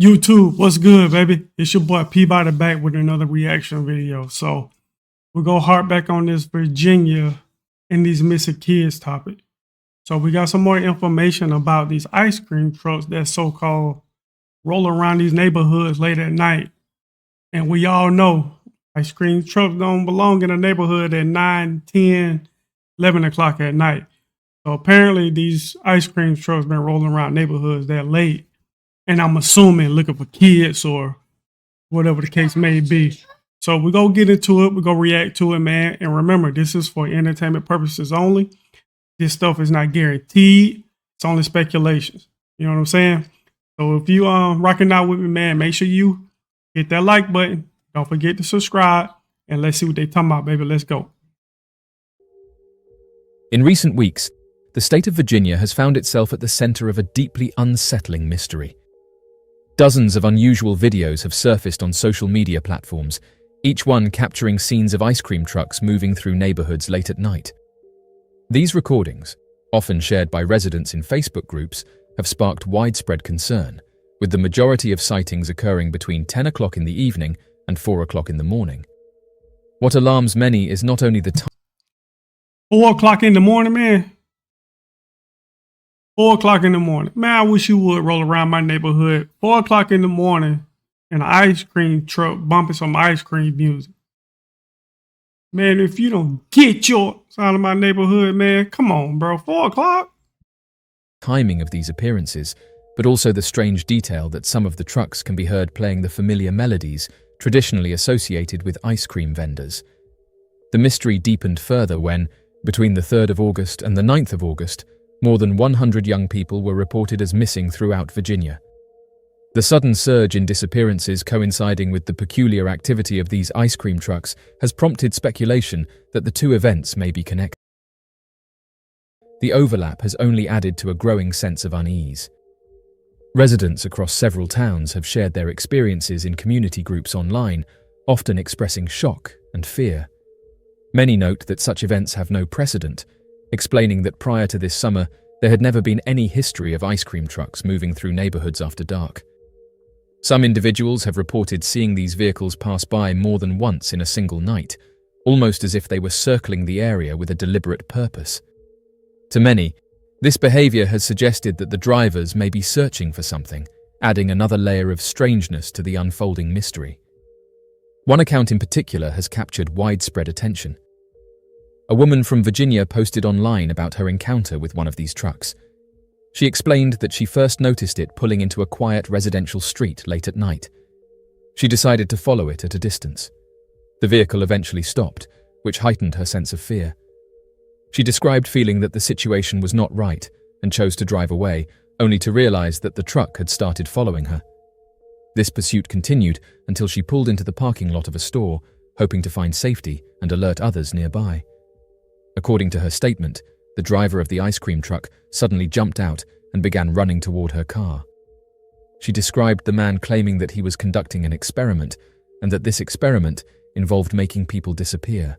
YouTube, what's good, baby? It's your boy Peabody back with another reaction video. So we're gonna harp back on this Virginia and these missing kids topic. So we got some more information about these ice cream trucks that so-called roll around these neighborhoods late at night. And we all know ice cream trucks don't belong in a neighborhood at 9, 10, 11 o'clock at night. So apparently these ice cream trucks been rolling around neighborhoods that late. And I'm assuming looking for kids or whatever the case may be. So we're going to get into it. We're going to react to it, man. And remember, this is for entertainment purposes only. This stuff is not guaranteed. It's only speculations. You know what I'm saying? So if you rocking out with me, man, make sure you hit that like button. Don't forget to subscribe. And let's see what they talking about, baby. Let's go. In recent weeks, the state of Virginia has found itself at the center of a deeply unsettling mystery. Dozens of unusual videos have surfaced on social media platforms, each one capturing scenes of ice cream trucks moving through neighborhoods late at night. These recordings, often shared by residents in Facebook groups, have sparked widespread concern, with the majority of sightings occurring between 10 o'clock in the evening and 4 o'clock in the morning. What alarms many is not only the time— 4 o'clock in the morning, man. 4 o'clock in the morning. Man, I wish you would roll around my neighborhood. 4 o'clock in the morning in an ice cream truck bumping some ice cream music. Man, if you don't get your out of my neighborhood, man, come on, bro. 4 o'clock? timing of these appearances, but also the strange detail that some of the trucks can be heard playing the familiar melodies traditionally associated with ice cream vendors. The mystery deepened further when, between the 3rd of August and the 9th of August, more than 100 young people were reported as missing throughout Virginia. The sudden surge in disappearances coinciding with the peculiar activity of these ice cream trucks has prompted speculation that the two events may be connected. The overlap has only added to a growing sense of unease. Residents across several towns have shared their experiences in community groups online, often expressing shock and fear. Many note that such events have no precedent, explaining that prior to this summer, there had never been any history of ice cream trucks moving through neighborhoods after dark. Some individuals have reported seeing these vehicles pass by more than once in a single night, almost as if they were circling the area with a deliberate purpose. To many, this behavior has suggested that the drivers may be searching for something, adding another layer of strangeness to the unfolding mystery. One account in particular has captured widespread attention. A woman from Virginia posted online about her encounter with one of these trucks. She explained that she first noticed it pulling into a quiet residential street late at night. She decided to follow it at a distance. The vehicle eventually stopped, which heightened her sense of fear. She described feeling that the situation was not right and chose to drive away, only to realize that the truck had started following her. This pursuit continued until she pulled into the parking lot of a store, hoping to find safety and alert others nearby. According to her statement, the driver of the ice cream truck suddenly jumped out and began running toward her car. She described the man claiming that he was conducting an experiment and that this experiment involved making people disappear.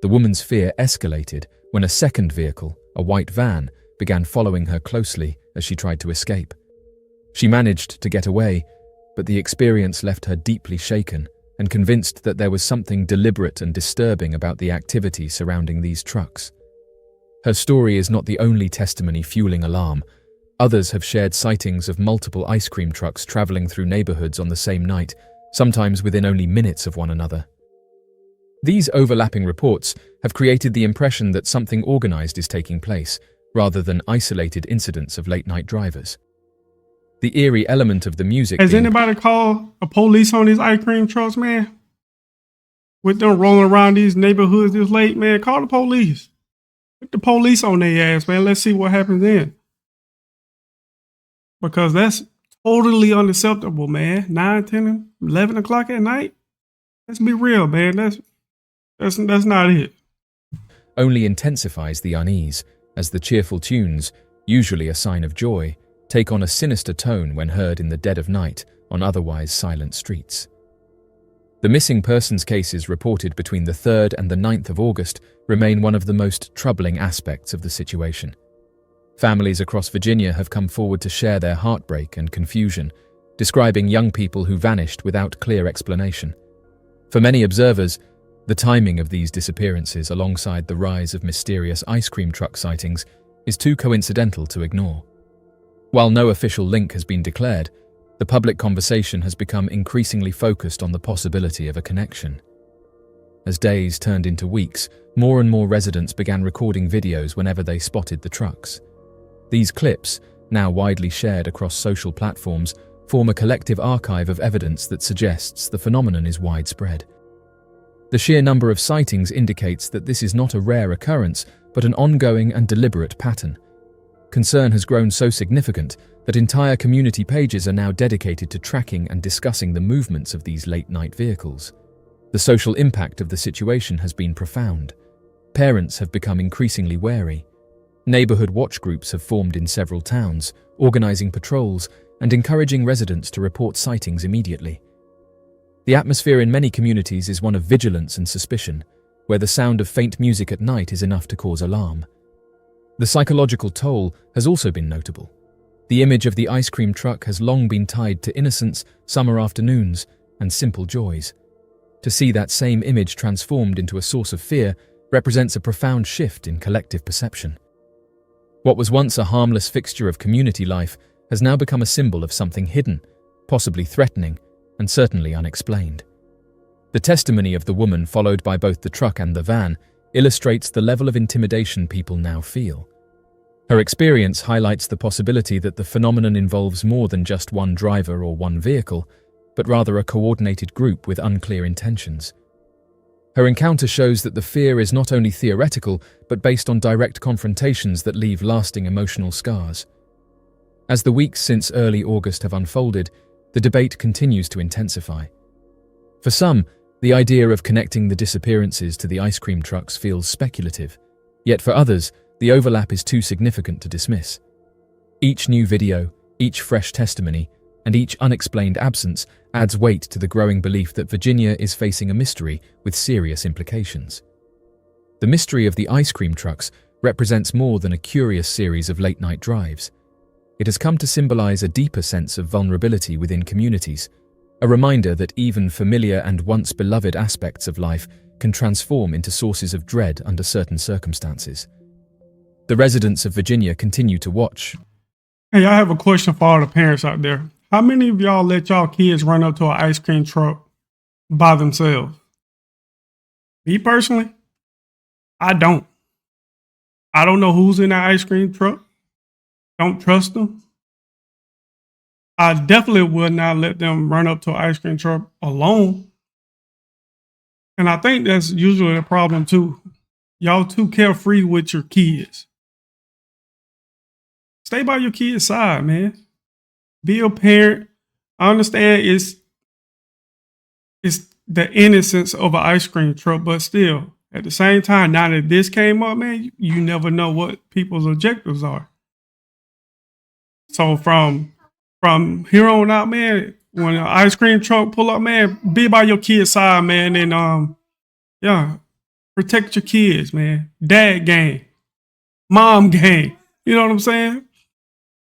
The woman's fear escalated when a second vehicle, a white van, began following her closely as she tried to escape. She managed to get away, but the experience left her deeply shaken and convinced that there was something deliberate and disturbing about the activity surrounding these trucks. Her story is not the only testimony fueling alarm. Others have shared sightings of multiple ice cream trucks traveling through neighborhoods on the same night, sometimes within only minutes of one another. These overlapping reports have created the impression that something organized is taking place, rather than isolated incidents of late-night drivers. The eerie element of the music— Has anybody called a police on these ice cream trucks, man? With them rolling around these neighborhoods this late, man, call the police. Put the police on their ass, man. Let's see what happens then. Because that's totally unacceptable, man. 9, 10, 11 o'clock at night. Let's be real, man. That's not it. only intensifies the unease, as the cheerful tunes, usually a sign of joy, take on a sinister tone when heard in the dead of night on otherwise silent streets. The missing persons cases reported between the 3rd and the 9th of August remain one of the most troubling aspects of the situation. Families across Virginia have come forward to share their heartbreak and confusion, describing young people who vanished without clear explanation. For many observers, the timing of these disappearances alongside the rise of mysterious ice cream truck sightings is too coincidental to ignore. While no official link has been declared, the public conversation has become increasingly focused on the possibility of a connection. As days turned into weeks, more and more residents began recording videos whenever they spotted the trucks. These clips, now widely shared across social platforms, form a collective archive of evidence that suggests the phenomenon is widespread. The sheer number of sightings indicates that this is not a rare occurrence, but an ongoing and deliberate pattern. Concern has grown so significant that entire community pages are now dedicated to tracking and discussing the movements of these late-night vehicles. The social impact of the situation has been profound. Parents have become increasingly wary. Neighborhood watch groups have formed in several towns, organizing patrols and encouraging residents to report sightings immediately. The atmosphere in many communities is one of vigilance and suspicion, where the sound of faint music at night is enough to cause alarm. The psychological toll has also been notable. The image of the ice cream truck has long been tied to innocence, summer afternoons, and simple joys. To see that same image transformed into a source of fear represents a profound shift in collective perception. What was once a harmless fixture of community life has now become a symbol of something hidden, possibly threatening, and certainly unexplained. The testimony of the woman, followed by both the truck and the van, illustrates the level of intimidation people now feel. Her experience highlights the possibility that the phenomenon involves more than just one driver or one vehicle, but rather a coordinated group with unclear intentions. Her encounter shows that the fear is not only theoretical, but based on direct confrontations that leave lasting emotional scars. As the weeks since early August have unfolded, the debate continues to intensify. For some, the idea of connecting the disappearances to the ice cream trucks feels speculative, yet for others, the overlap is too significant to dismiss. Each new video, each fresh testimony, and each unexplained absence adds weight to the growing belief that Virginia is facing a mystery with serious implications. The mystery of the ice cream trucks represents more than a curious series of late-night drives. It has come to symbolize a deeper sense of vulnerability within communities, a reminder that even familiar and once beloved aspects of life can transform into sources of dread under certain circumstances. The residents of Virginia continue to watch. Hey, I have a question for all the parents out there. How many of y'all let y'all kids run up to an ice cream truck by themselves? Me personally, I don't. I don't know who's in that ice cream truck. Don't trust them. I definitely would not let them run up to an ice cream truck alone. And I think that's usually the problem too. Y'all too carefree with your kids. Stay by your kid's side, man. Be a parent. I understand it's the innocence of an ice cream truck, but still, at the same time, now that this came up, man, you never know what people's objectives are. So from here on out, man, when an ice cream truck pull up, man, be by your kid's side, man, and yeah, protect your kids, man. Dad gang, mom gang. You know what I'm saying?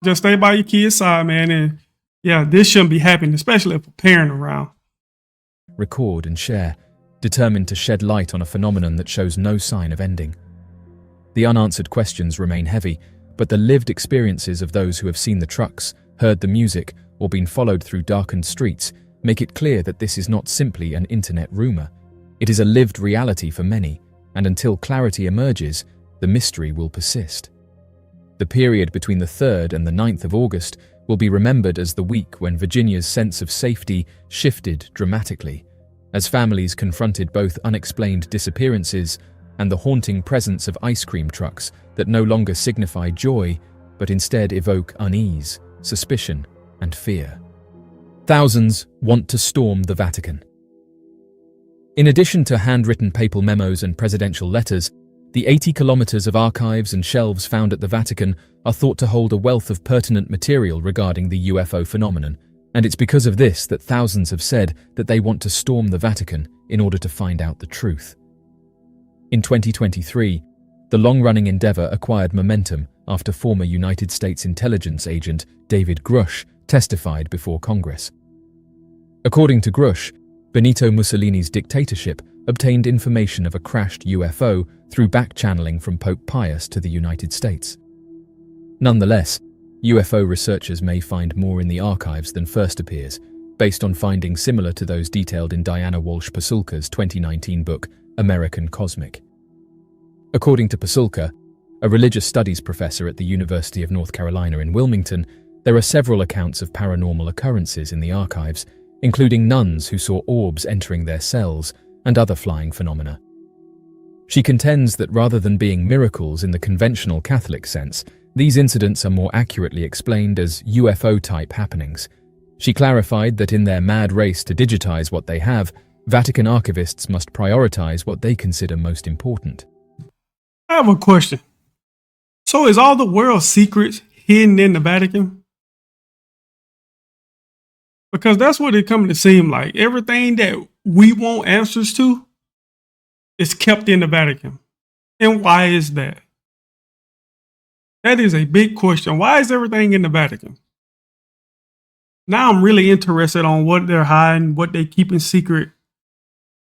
Just stay by your kid's side, man, and yeah, this shouldn't be happening, especially if a parent around. Record and share, determined to shed light on a phenomenon that shows no sign of ending. The unanswered questions remain heavy, but the lived experiences of those who have seen the trucks, heard the music, or been followed through darkened streets make it clear that this is not simply an internet rumor. It is a lived reality for many, and until clarity emerges, the mystery will persist. The period between the 3rd and the 9th of August will be remembered as the week when Virginia's sense of safety shifted dramatically, as families confronted both unexplained disappearances and the haunting presence of ice cream trucks that no longer signify joy, but instead evoke unease, suspicion, and fear. Thousands want to storm the Vatican. In addition to handwritten papal memos and presidential letters, the 80 kilometers of archives and shelves found at the Vatican are thought to hold a wealth of pertinent material regarding the UFO phenomenon, and it's because of this that thousands have said that they want to storm the Vatican in order to find out the truth. In 2023, the long-running endeavor acquired momentum after former United States intelligence agent David Grush testified before Congress. According to Grush, Benito Mussolini's dictatorship obtained information of a crashed UFO through back-channeling from Pope Pius to the United States. Nonetheless, UFO researchers may find more in the archives than first appears, based on findings similar to those detailed in Diana Walsh Pasulka's 2019 book, American Cosmic. According to Pasulka, a religious studies professor at the University of North Carolina in Wilmington, there are several accounts of paranormal occurrences in the archives, including nuns who saw orbs entering their cells and other flying phenomena. She contends that rather than being miracles in the conventional Catholic sense, these incidents are more accurately explained as UFO-type happenings. She clarified that in their mad race to digitize what they have, Vatican archivists must prioritize what they consider most important. I have a question. So is all the world's secrets hidden in the Vatican? Because that's what it's coming to seem like. Everything that we want answers to is kept in the Vatican. And why is that? That is a big question. Why is everything in the Vatican? Now I'm really interested on what they're hiding, what they keep in secret.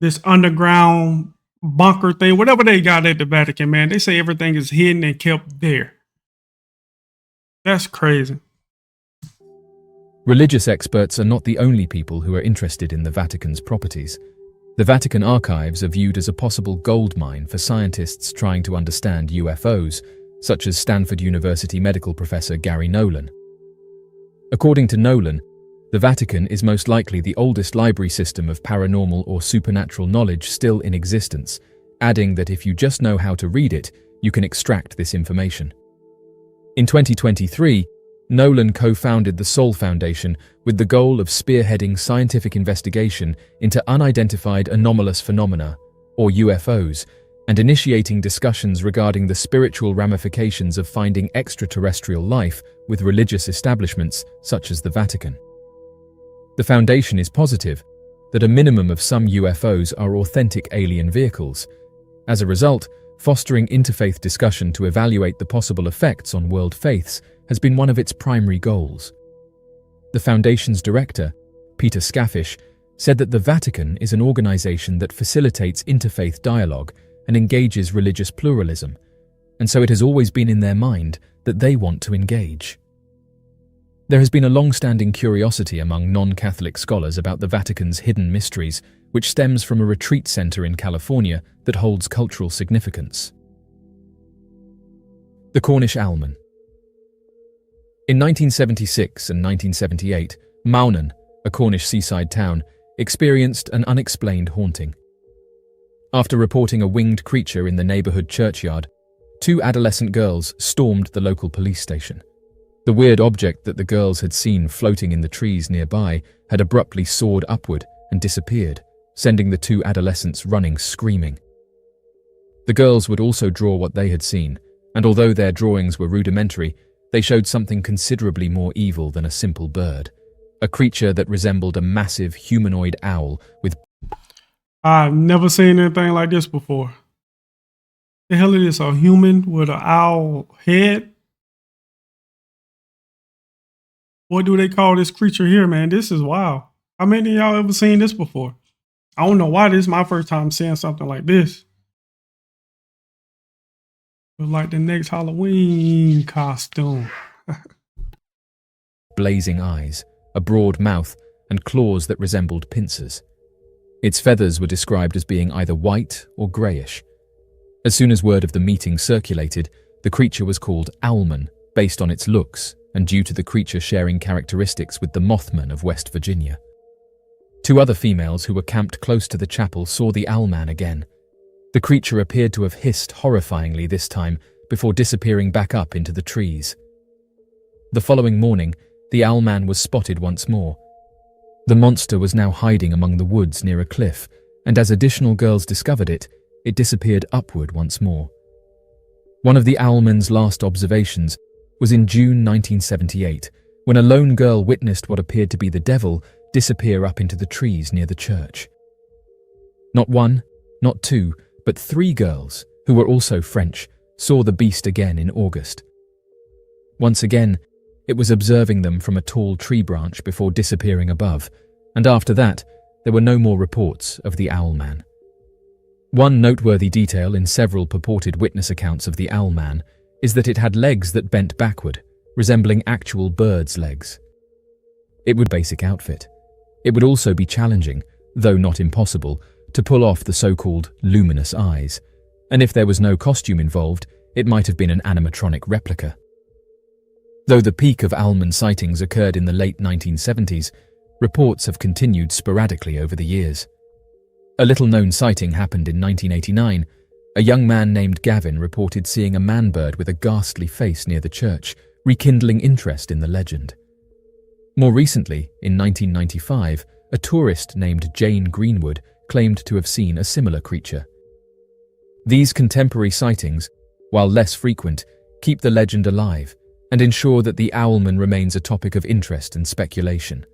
This underground bunker thing, whatever they got at the Vatican, man. They say everything is hidden and kept there. That's crazy. Religious experts are not the only people who are interested in the Vatican's properties. The Vatican archives are viewed as a possible gold mine for scientists trying to understand UFOs, such as Stanford University medical professor Gary Nolan. According to Nolan, the Vatican is most likely the oldest library system of paranormal or supernatural knowledge still in existence, adding that if you just know how to read it, you can extract this information. In 2023, Nolan co-founded the Sol Foundation with the goal of spearheading scientific investigation into unidentified anomalous phenomena, or UFOs, and initiating discussions regarding the spiritual ramifications of finding extraterrestrial life with religious establishments such as the Vatican. The Foundation is positive that a minimum of some UFOs are authentic alien vehicles. As a result, fostering interfaith discussion to evaluate the possible effects on world faiths has been one of its primary goals. The Foundation's director, Peter Scaffish, said that the Vatican is an organization that facilitates interfaith dialogue and engages religious pluralism, and so it has always been in their mind that they want to engage. There has been a long-standing curiosity among non-Catholic scholars about the Vatican's hidden mysteries, which stems from a retreat center in California that holds cultural significance. The Cornish Owlman. In 1976 and 1978, Owlman, a Cornish seaside town, experienced an unexplained haunting. After reporting a winged creature in the neighborhood churchyard, 2 adolescent girls stormed the local police station. The weird object that the girls had seen floating in the trees nearby had abruptly soared upward and disappeared, sending the 2 adolescents running screaming. The girls would also draw what they had seen, and although their drawings were rudimentary, they showed something considerably more evil than a simple bird, a creature that resembled a massive humanoid owl with... I've never seen anything like this before. The hell is this, a human with an owl head? What do they call this creature here, man? This is wild. How many of y'all ever seen this before? I don't know why this is my first time seeing something like this. But like the next Halloween costume. blazing eyes, a broad mouth, and claws that resembled pincers. Its feathers were described as being either white or greyish. As soon as word of the meeting circulated, the creature was called Owlman, based on its looks and due to the creature sharing characteristics with the Mothman of West Virginia. 2 other females who were camped close to the chapel saw the Owlman again. The creature appeared to have hissed horrifyingly this time before disappearing back up into the trees. The following morning, the Owlman was spotted once more. The monster was now hiding among the woods near a cliff, and as additional girls discovered it, it disappeared upward once more. One of the Owlman's last observations was in June 1978, when a lone girl witnessed what appeared to be the devil disappear up into the trees near the church. Not 1, not 2, but 3 girls, who were also French, saw the beast again in August. Once again, it was observing them from a tall tree branch before disappearing above, and after that, there were no more reports of the Owlman. One noteworthy detail in several purported witness accounts of the Owlman is that it had legs that bent backward, resembling actual birds' legs. It would basic outfit. It would also be challenging, though not impossible, to pull off the so-called luminous eyes, and if there was no costume involved, it might have been an animatronic replica. Though the peak of Owlman sightings occurred in the late 1970s, reports have continued sporadically over the years. A little-known sighting happened in 1989. A young man named Gavin reported seeing a man-bird with a ghastly face near the church, rekindling interest in the legend. More recently, in 1995, a tourist named Jane Greenwood claimed to have seen a similar creature. These contemporary sightings, while less frequent, keep the legend alive and ensure that the Owlman remains a topic of interest and speculation.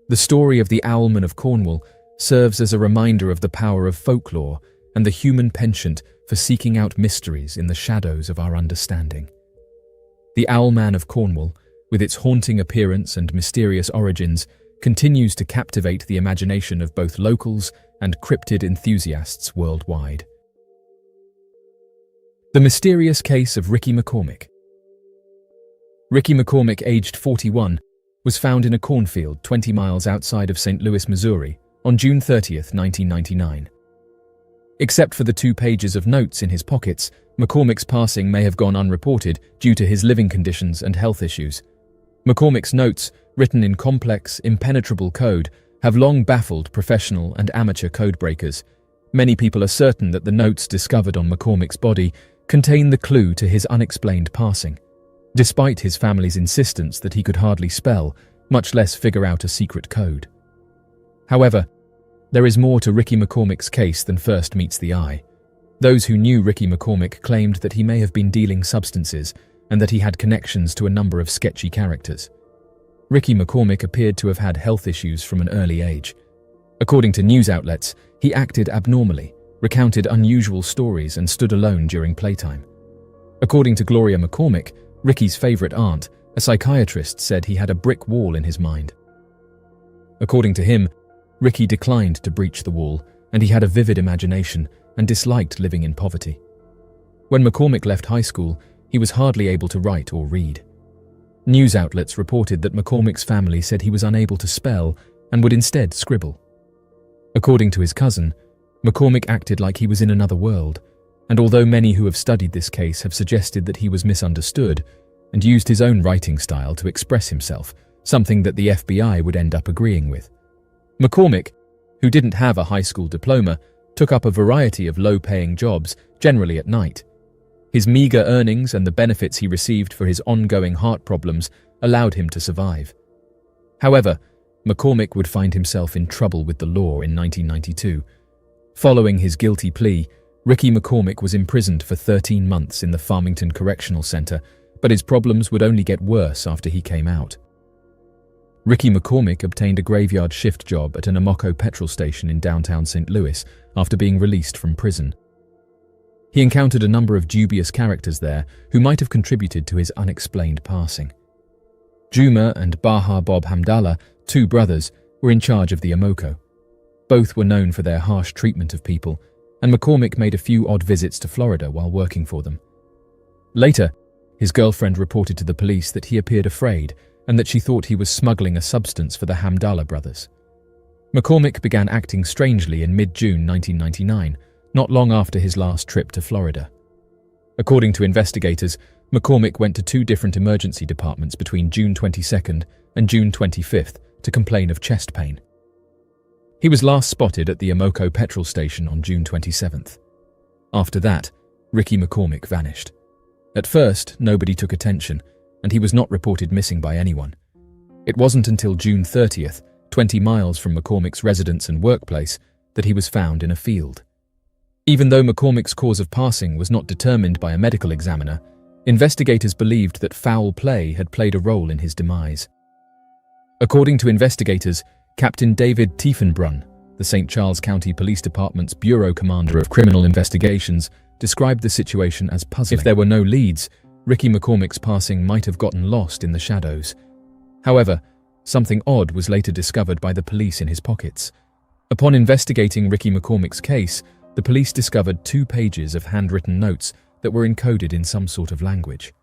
The story of the Owlman of Cornwall serves as a reminder of the power of folklore and the human penchant for seeking out mysteries in the shadows of our understanding. The Owlman of Cornwall, with its haunting appearance and mysterious origins, continues to captivate the imagination of both locals and cryptid enthusiasts worldwide. The mysterious case of Ricky McCormick. Ricky McCormick, aged 41, was found in a cornfield 20 miles outside of St. Louis, Missouri, on June 30, 1999. Except for the 2 pages of notes in his pockets, McCormick's passing may have gone unreported due to his living conditions and health issues. McCormick's notes, written in complex, impenetrable code, have long baffled professional and amateur code breakers. Many people are certain that the notes discovered on McCormick's body contain the clue to his unexplained passing, despite his family's insistence that he could hardly spell, much less figure out a secret code. However, there is more to Ricky McCormick's case than first meets the eye. Those who knew Ricky McCormick claimed that he may have been dealing substances and that he had connections to a number of sketchy characters. Ricky McCormick appeared to have had health issues from an early age. According to news outlets, he acted abnormally, recounted unusual stories, and stood alone during playtime. According to Gloria McCormick, Ricky's favorite aunt, a psychiatrist, said he had a brick wall in his mind. According to him, Ricky declined to breach the wall, and he had a vivid imagination and disliked living in poverty. When McCormick left high school, he was hardly able to write or read. News outlets reported that McCormick's family said he was unable to spell and would instead scribble. According to his cousin, McCormick acted like he was in another world, and although many who have studied this case have suggested that he was misunderstood and used his own writing style to express himself, something that the FBI would end up agreeing with. McCormick, who didn't have a high school diploma, took up a variety of low-paying jobs, generally at night. His meager earnings and the benefits he received for his ongoing heart problems allowed him to survive. However, McCormick would find himself in trouble with the law in 1992. Following his guilty plea, Ricky McCormick was imprisoned for 13 months in the Farmington Correctional Center, but his problems would only get worse after he came out. Ricky McCormick obtained a graveyard shift job at an Amoco petrol station in downtown St. Louis after being released from prison. He encountered a number of dubious characters there who might have contributed to his unexplained passing. Juma and Baha Bob Hamdallah, 2 brothers, were in charge of the Amoco. Both were known for their harsh treatment of people, and McCormick made a few odd visits to Florida while working for them. Later, his girlfriend reported to the police that he appeared afraid and that she thought he was smuggling a substance for the Hamdallah brothers. McCormick began acting strangely in mid-June 1999, not long after his last trip to Florida. According to investigators, McCormick went to 2 different emergency departments between June 22nd and June 25th to complain of chest pain. He was last spotted at the Amoco petrol station on June 27th. After that, Ricky McCormick vanished. At first, nobody took attention, and he was not reported missing by anyone. It wasn't until June 30th, 20 miles from McCormick's residence and workplace, that he was found in a field. Even though McCormick's cause of passing was not determined by a medical examiner, investigators believed that foul play had played a role in his demise. According to investigators, Captain David Tiefenbrunn, the St. Charles County Police Department's Bureau Commander of Criminal Investigations, described the situation as puzzling. If there were no leads, Ricky McCormick's passing might have gotten lost in the shadows. However, something odd was later discovered by the police in his pockets. Upon investigating Ricky McCormick's case, the police discovered 2 pages of handwritten notes that were encoded in some sort of language.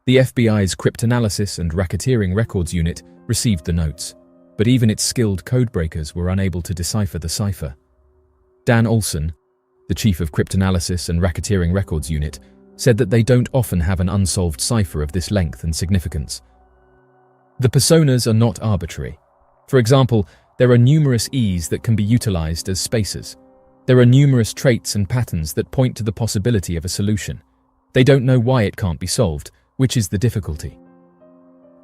The FBI's Cryptanalysis and Racketeering Records Unit received the notes, but even its skilled codebreakers were unable to decipher the cipher. Dan Olson, the chief of Cryptanalysis and Racketeering Records Unit, said that they don't often have an unsolved cipher of this length and significance. The personas are not arbitrary. For example, there are numerous E's that can be utilized as spacers. There are numerous traits and patterns that point to the possibility of a solution. They don't know why it can't be solved, which is the difficulty.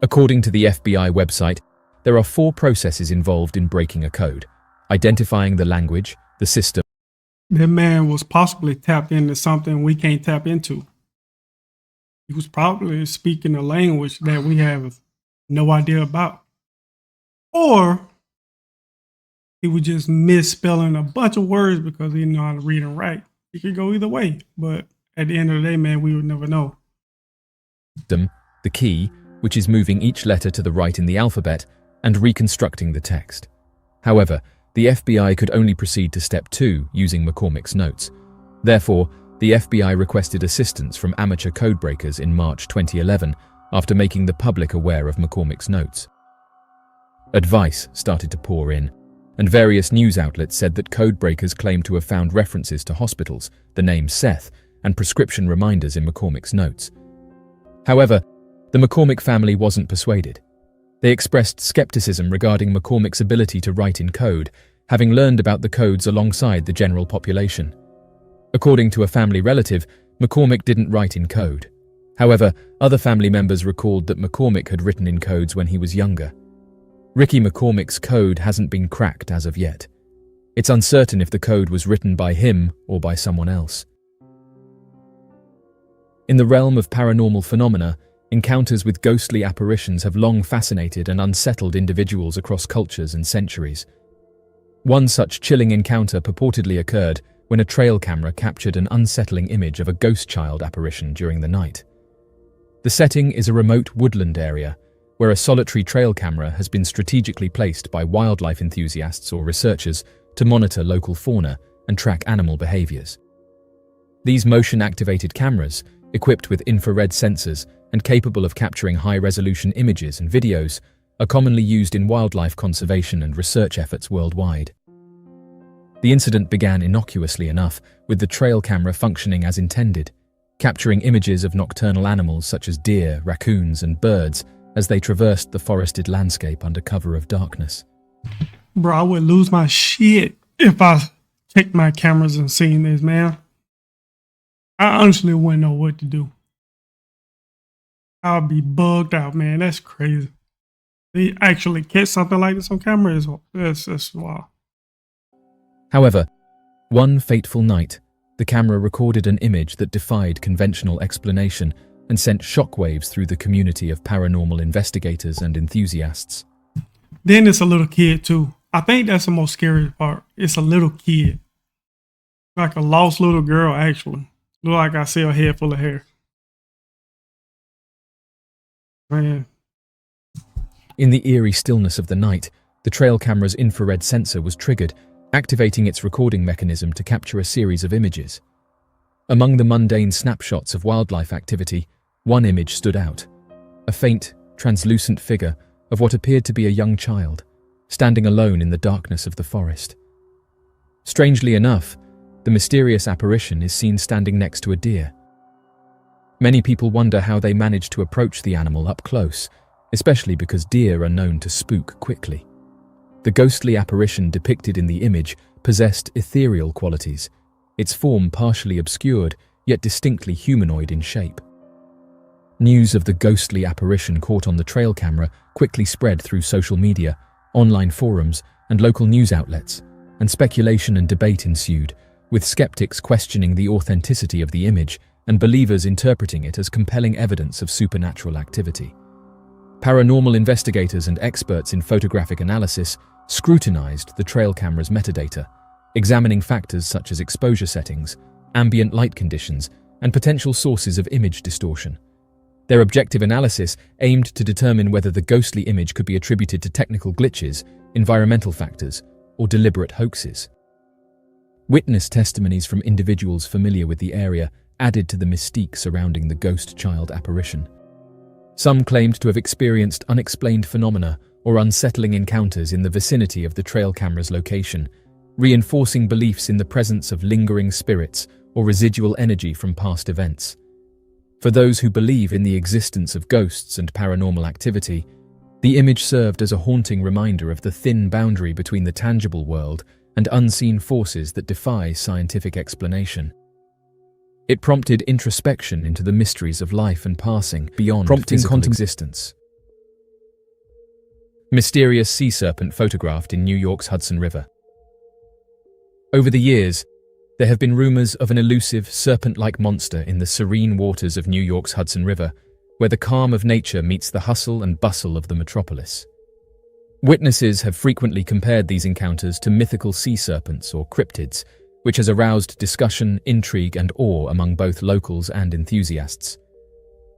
According to the FBI website, there are 4 processes involved in breaking a code: identifying the language, the system. That man was possibly tapped into something we can't tap into. He was probably speaking a language that we have no idea about. Or he was just misspelling a bunch of words because he didn't know how to read and write. It could go either way, but at the end of the day, man, we would never know. The key, which is moving each letter to the right in the alphabet and reconstructing the text. However, the FBI could only proceed to step 2 using McCormick's notes. Therefore, the FBI requested assistance from amateur codebreakers in March 2011 after making the public aware of McCormick's notes. Advice started to pour in, and various news outlets said that codebreakers claimed to have found references to hospitals, the name Seth, and prescription reminders in McCormick's notes. However, the McCormick family wasn't persuaded. They expressed skepticism regarding McCormick's ability to write in code, having learned about the codes alongside the general population. According to a family relative, McCormick didn't write in code. However, other family members recalled that McCormick had written in codes when he was younger. Ricky McCormick's code hasn't been cracked as of yet. It's uncertain if the code was written by him or by someone else. In the realm of paranormal phenomena, encounters with ghostly apparitions have long fascinated and unsettled individuals across cultures and centuries. One such chilling encounter purportedly occurred when a trail camera captured an unsettling image of a ghost child apparition during the night. The setting is a remote woodland area, where a solitary trail camera has been strategically placed by wildlife enthusiasts or researchers to monitor local fauna and track animal behaviors. These motion-activated cameras, equipped with infrared sensors and capable of capturing high-resolution images and videos, are commonly used in wildlife conservation and research efforts worldwide. The incident began innocuously enough, with the trail camera functioning as intended, capturing images of nocturnal animals such as deer, raccoons, and birds as they traversed the forested landscape under cover of darkness. Bro, I would lose my shit if I checked my cameras and seen this, man. I honestly wouldn't know what to do. I'll be bugged out, man. That's crazy. They actually catch something like this on camera. That's wild. However, one fateful night, the camera recorded an image that defied conventional explanation and sent shockwaves through the community of paranormal investigators and enthusiasts. Then it's a little kid too. I think that's the most scary part. It's a little kid. Like a lost little girl, actually. Look like I see her head full of hair. Man. In the eerie stillness of the night, the trail camera's infrared sensor was triggered, activating its recording mechanism to capture a series of images. Among the mundane snapshots of wildlife activity, one image stood out: a faint, translucent figure of what appeared to be a young child, standing alone in the darkness of the forest. Strangely enough, the mysterious apparition is seen standing next to a deer. Many people wonder how they managed to approach the animal up close, especially because deer are known to spook quickly. The ghostly apparition depicted in the image possessed ethereal qualities, its form partially obscured, yet distinctly humanoid in shape. News of the ghostly apparition caught on the trail camera quickly spread through social media, online forums, and local news outlets, and speculation and debate ensued, with skeptics questioning the authenticity of the image and believers interpreting it as compelling evidence of supernatural activity. Paranormal investigators and experts in photographic analysis scrutinized the trail camera's metadata, examining factors such as exposure settings, ambient light conditions, and potential sources of image distortion, Their objective analysis aimed to determine whether the ghostly image could be attributed to technical glitches, environmental factors, or deliberate hoaxes. Witness testimonies from individuals familiar with the area added to the mystique surrounding the ghost child apparition. Some claimed to have experienced unexplained phenomena or unsettling encounters in the vicinity of the trail camera's location, reinforcing beliefs in the presence of lingering spirits or residual energy from past events. For those who believe in the existence of ghosts and paranormal activity, the image served as a haunting reminder of the thin boundary between the tangible world and unseen forces that defy scientific explanation. It prompted introspection into the mysteries of life and passing beyond physical existence. Mysterious sea serpent photographed in New York's Hudson River. Over the years, there have been rumors of an elusive, serpent-like monster in the serene waters of New York's Hudson River, where the calm of nature meets the hustle and bustle of the metropolis. Witnesses have frequently compared these encounters to mythical sea serpents or cryptids, which has aroused discussion, intrigue, and awe among both locals and enthusiasts.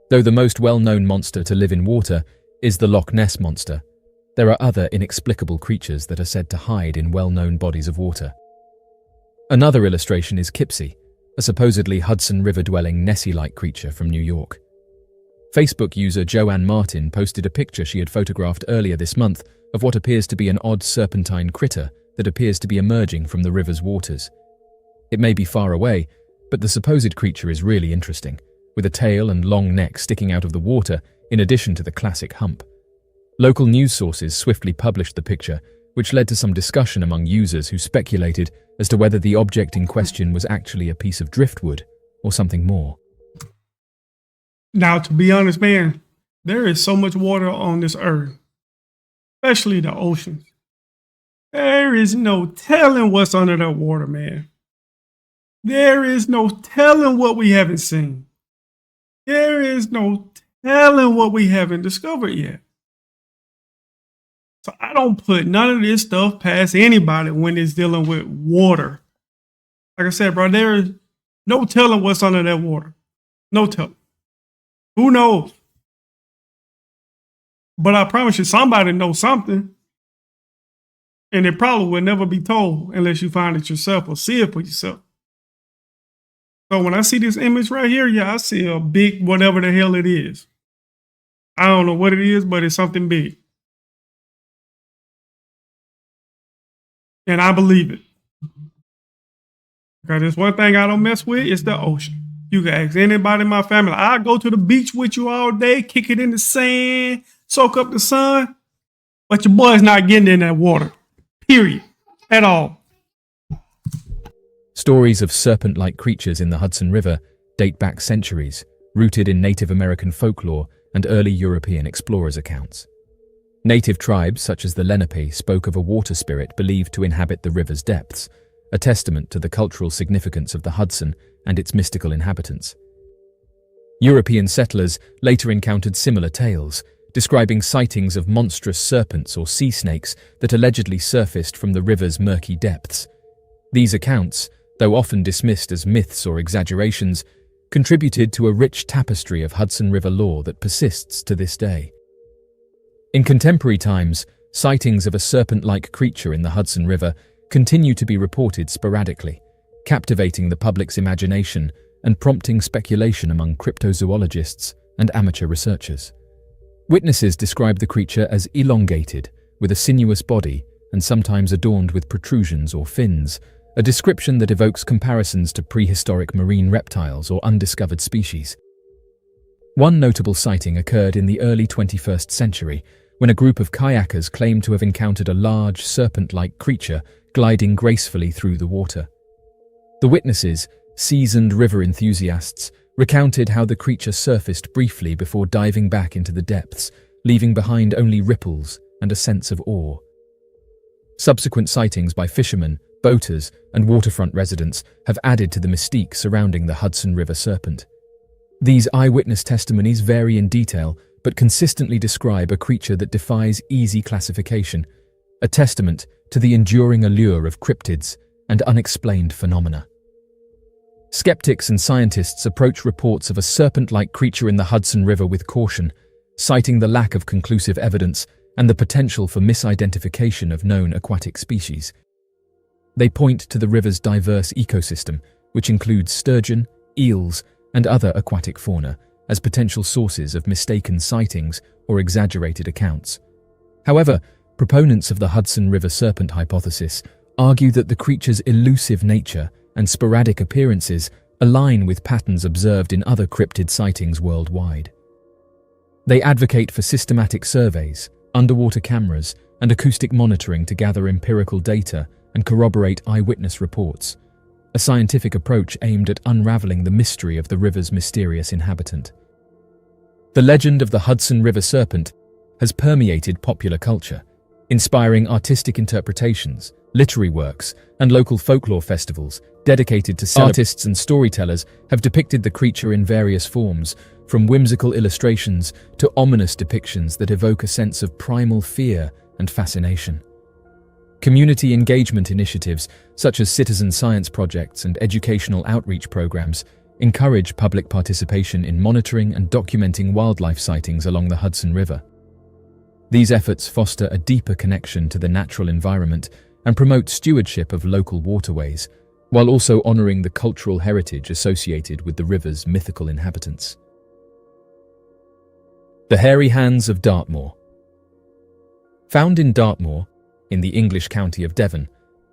Though the most well-known monster to live in water is the Loch Ness Monster, there are other inexplicable creatures that are said to hide in well-known bodies of water. Another illustration is Kipsy, a supposedly Hudson River-dwelling Nessie-like creature from New York. Facebook user Joanne Martin posted a picture she had photographed earlier this month of what appears to be an odd serpentine critter that appears to be emerging from the river's waters. It may be far away, but the supposed creature is really interesting, with a tail and long neck sticking out of the water in addition to the classic hump. Local news sources swiftly published the picture, which led to some discussion among users who speculated as to whether the object in question was actually a piece of driftwood or something more. Now, to be honest, man, there is so much water on this earth, especially the oceans. There is no telling what's under that water, man. There is no telling what we haven't seen. There is no telling what we haven't discovered yet. So I don't put none of this stuff past anybody when it's dealing with water. Like I said, bro, there is no telling what's under that water. No telling. Who knows? But I promise you, somebody knows something. And it probably will never be told unless you find it yourself or see it for yourself. So when I see this image right here, yeah, I see a big whatever the hell it is. I don't know what it is, but it's something big. And I believe it. Because there's one thing I don't mess with, it's the ocean. You can ask anybody in my family. I go to the beach with you all day, kick it in the sand, soak up the sun. But your boy's not getting in that water. Period. At all. Stories of serpent-like creatures in the Hudson River date back centuries, rooted in Native American folklore and early European explorers' accounts. Native tribes such as the Lenape spoke of a water spirit believed to inhabit the river's depths, a testament to the cultural significance of the Hudson and its mystical inhabitants. European settlers later encountered similar tales, describing sightings of monstrous serpents or sea snakes that allegedly surfaced from the river's murky depths. These accounts, though often dismissed as myths or exaggerations, contributed to a rich tapestry of Hudson River lore that persists to this day. In contemporary times, sightings of a serpent-like creature in the Hudson River continue to be reported sporadically, captivating the public's imagination and prompting speculation among cryptozoologists and amateur researchers. Witnesses describe the creature as elongated, with a sinuous body and sometimes adorned with protrusions or fins, a description that evokes comparisons to prehistoric marine reptiles or undiscovered species. One notable sighting occurred in the early 21st century, when a group of kayakers claimed to have encountered a large, serpent-like creature gliding gracefully through the water. The witnesses, seasoned river enthusiasts, recounted how the creature surfaced briefly before diving back into the depths, leaving behind only ripples and a sense of awe. Subsequent sightings by fishermen, boaters, and waterfront residents have added to the mystique surrounding the Hudson River serpent. These eyewitness testimonies vary in detail, but consistently describe a creature that defies easy classification, a testament to the enduring allure of cryptids and unexplained phenomena. Skeptics and scientists approach reports of a serpent-like creature in the Hudson River with caution, citing the lack of conclusive evidence and the potential for misidentification of known aquatic species. They point to the river's diverse ecosystem, which includes sturgeon, eels, and other aquatic fauna, as potential sources of mistaken sightings or exaggerated accounts. However, proponents of the Hudson River serpent hypothesis argue that the creature's elusive nature and sporadic appearances align with patterns observed in other cryptid sightings worldwide. They advocate for systematic surveys, underwater cameras, and acoustic monitoring to gather empirical data and corroborate eyewitness reports, a scientific approach aimed at unraveling the mystery of the river's mysterious inhabitant. The legend of the Hudson River serpent has permeated popular culture, inspiring artistic interpretations, literary works, and local folklore festivals dedicated to artists and storytellers have depicted the creature in various forms, from whimsical illustrations to ominous depictions that evoke a sense of primal fear and fascination. Community engagement initiatives, such as citizen science projects and educational outreach programs, encourage public participation in monitoring and documenting wildlife sightings along the Hudson River. These efforts foster a deeper connection to the natural environment and promote stewardship of local waterways, while also honoring the cultural heritage associated with the river's mythical inhabitants. The Hairy Hands of Dartmoor. Found in Dartmoor, in the English county of Devon,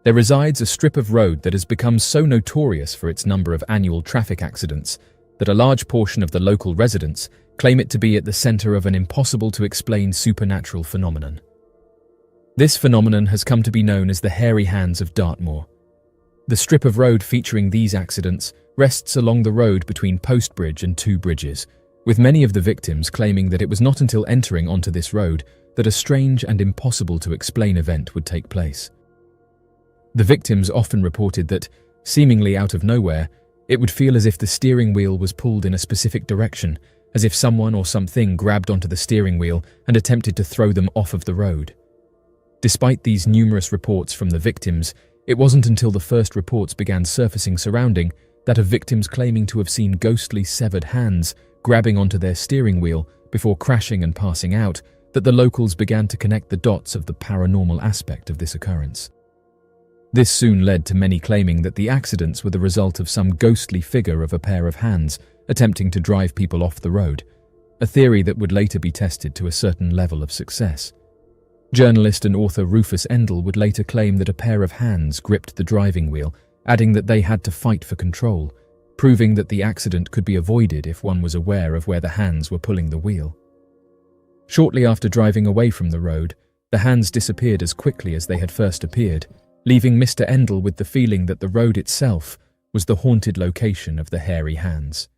there resides a strip of road that has become so notorious for its number of annual traffic accidents that a large portion of the local residents claim it to be at the center of an impossible-to-explain supernatural phenomenon. This phenomenon has come to be known as the Hairy Hands of Dartmoor. The strip of road featuring these accidents rests along the road between Post Bridge and Two Bridges, with many of the victims claiming that it was not until entering onto this road that a strange and impossible-to-explain event would take place. The victims often reported that, seemingly out of nowhere, it would feel as if the steering wheel was pulled in a specific direction, as if someone or something grabbed onto the steering wheel and attempted to throw them off of the road. Despite these numerous reports from the victims, it wasn't until the first reports began surfacing surrounding that of victims claiming to have seen ghostly severed hands grabbing onto their steering wheel before crashing and passing out that the locals began to connect the dots of the paranormal aspect of this occurrence. This soon led to many claiming that the accidents were the result of some ghostly figure of a pair of hands attempting to drive people off the road, a theory that would later be tested to a certain level of success. Journalist and author Rufus Endell would later claim that a pair of hands gripped the driving wheel, adding that they had to fight for control, proving that the accident could be avoided if one was aware of where the hands were pulling the wheel. Shortly after driving away from the road, the hands disappeared as quickly as they had first appeared, leaving Mr. Endell with the feeling that the road itself was the haunted location of the hairy hands.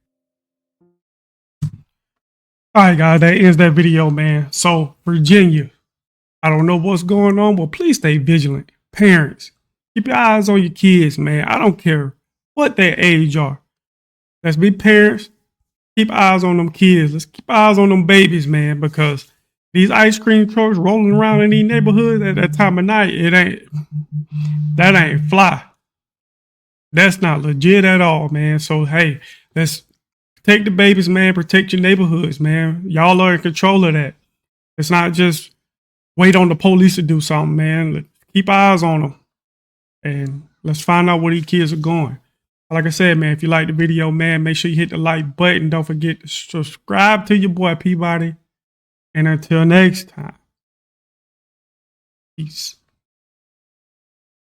Alright guys, that ends that video, man. So, Virginia, I don't know what's going on, but please stay vigilant. Parents, keep your eyes on your kids, man. I don't care what their age are. Let's be parents. Keep eyes on them kids. Let's keep eyes on them babies, man, because these ice cream trucks rolling around in these neighborhoods at that time of night, that ain't fly. That's not legit at all, man. So, hey, let's protect the babies, man. Protect your neighborhoods, man. Y'all are in control of that. It's not just wait on the police to do something, man. Let's keep eyes on them. And let's find out where these kids are going. Like I said, man, if you like the video, man, make sure you hit the like button. Don't forget to subscribe to your boy Peabody. And until next time, peace.